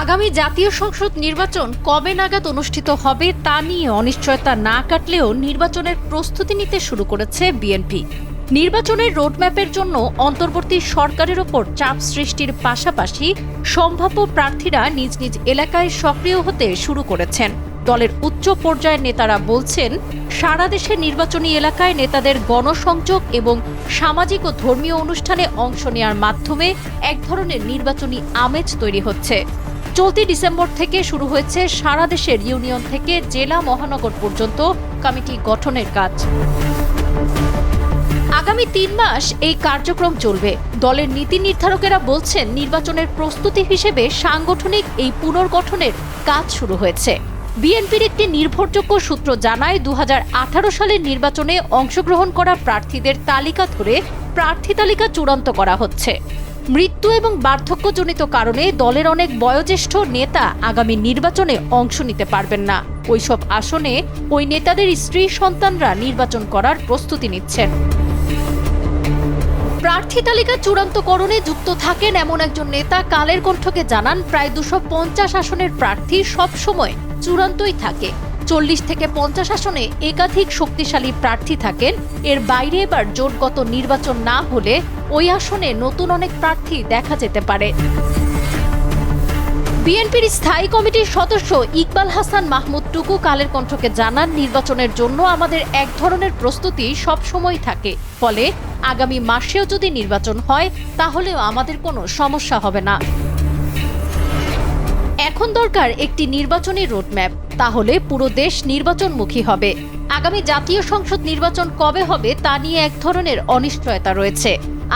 আগামী জাতীয় সংসদ নির্বাচন কবে নাগাদ অনুষ্ঠিত হবে তা নিয়ে অনিশ্চয়তা না কাটলেও নির্বাচনের প্রস্তুতি নিতে শুরু করেছে বিএনপি। নির্বাচনের রোডম্যাপের জন্য অন্তর্বর্তী সরকারের ওপর চাপ সৃষ্টির পাশাপাশি সম্ভাব্য প্রার্থীরা নিজ নিজ এলাকায় সক্রিয় হতে শুরু করেছেন। দলের উচ্চ পর্যায়ের নেতারা বলছেন, সারা দেশের নির্বাচনী এলাকায় নেতাদের গণসংযোগ এবং সামাজিক ও ধর্মীয় অনুষ্ঠানে অংশ নেওয়ার মাধ্যমে এক ধরনের নির্বাচনী আমেজ তৈরি হচ্ছে। চলতি ডিসেম্বর থেকে শুরু হয়েছে সারা দেশের ইউনিয়ন থেকে জেলা মহানগর পর্যন্ত কমিটি গঠনের কাজ। আগামী ৩ মাস এই কার্যক্রম চলবে। দলের নীতি নির্ধারকেরা বলছেন, নির্বাচনের প্রস্তুতি হিসেবে সাংগঠনিক এই পুনর্গঠনের কাজ শুরু হয়েছে। বিএনপির একটি নির্ভরযোগ্য সূত্র জানায়, ২০১৮ সালের নির্বাচনে অংশগ্রহণ করা প্রার্থীদের তালিকা ধরে প্রার্থী তালিকা চূড়ান্ত করা হচ্ছে। মৃত্যু এবং বার্ধক্যজনিত কারণে দলের অনেক বয়োজ্যেষ্ঠ নেতা আগামী নির্বাচনে অংশ নিতে পারবেন না। ওইসব আসনে ওই নেতাদের স্ত্রী সন্তানরা নির্বাচন করার প্রস্তুতি নিচ্ছেন। প্রার্থী তালিকা চূড়ান্তকরণে যুক্ত থাকেন এমন একজন নেতা কালের কণ্ঠকে জানান, প্রায় ২৫০ আসনের প্রার্থী সবসময় চূড়ান্তই থাকে। ৪০ থেকে ৫০ আসনে একাধিক শক্তিশালী প্রার্থী থাকেন। এর বাইরে এবার জোটগত নির্বাচন না হলে ওই আসনে নতুন অনেক প্রার্থী দেখা যেতে পারে। বিএনপির স্থায়ী কমিটির সদস্য ইকবাল হাসান মাহমুদ টুকু কালের কণ্ঠকে জানান, নির্বাচনের জন্য আমাদের এক ধরনের প্রস্তুতি সবসময় থাকে, ফলে আগামী মাসেও যদি নির্বাচন হয় তাহলেও আমাদের কোনো সমস্যা হবে না। এখন দরকার একটি নির্বাচনী রোডম্যাপ, তাহলে পুরো দেশ নির্বাচনমুখী হবে। আগামী জাতীয় সংসদ নির্বাচন কবে হবে তা নিয়ে এক ধরনের অনিশ্চয়তা রয়েছে।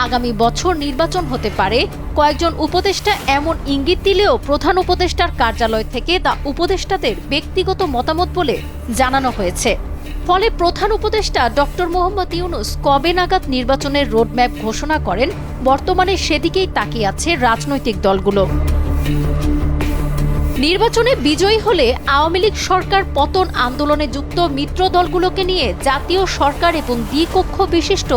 আগামী বছর নির্বাচন হতে পারে। কয়েকজন উপদেষ্টা এমন ইঙ্গিত দিলেও প্রধান উপদেষ্টার কার্যালয় থেকে তা উপদেষ্টাদের ব্যক্তিগত মতামত বলে জানানো হয়েছে। ফলে প্রধান উপদেষ্টা ডক্টর মোহাম্মদ ইউনূস কবে নাগাদ নির্বাচনের রোডম্যাপ ঘোষণা করেন, বর্তমানে সেদিকেই তাকিয়ে আছে রাজনৈতিক দলগুলো। নির্বাচনে বিজয়ী হলে আওয়ামী লীগ সরকার পতন আন্দোলনে যুক্ত মিত্র দলগুলোকে নিয়ে জাতীয় সরকার এবং দ্বিকক্ষ বিশিষ্ট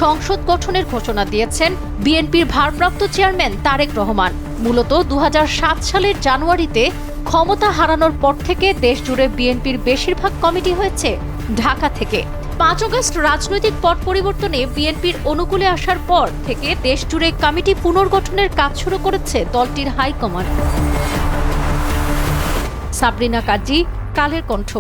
সংসদ গঠনের ঘোষণা দিয়েছেন বিএনপির ভারপ্রাপ্ত চেয়ারম্যান তারেক রহমান। মূলত ২০০৭ সালের জানুয়ারিতে ক্ষমতা হারানোর পর থেকে দেশজুড়ে বিএনপির বেশিরভাগ কমিটি হয়েছে ঢাকা থেকে। ৫ আগস্ট রাজনৈতিক পট পরিবর্তনে বিএনপির অনুকূলে আসার পর থেকে দেশজুড়ে কমিটি পুনর্গঠনের কাজ শুরু করেছে দলটির হাইকমান্ড। সাবরিনা কাজী, কালের কণ্ঠ।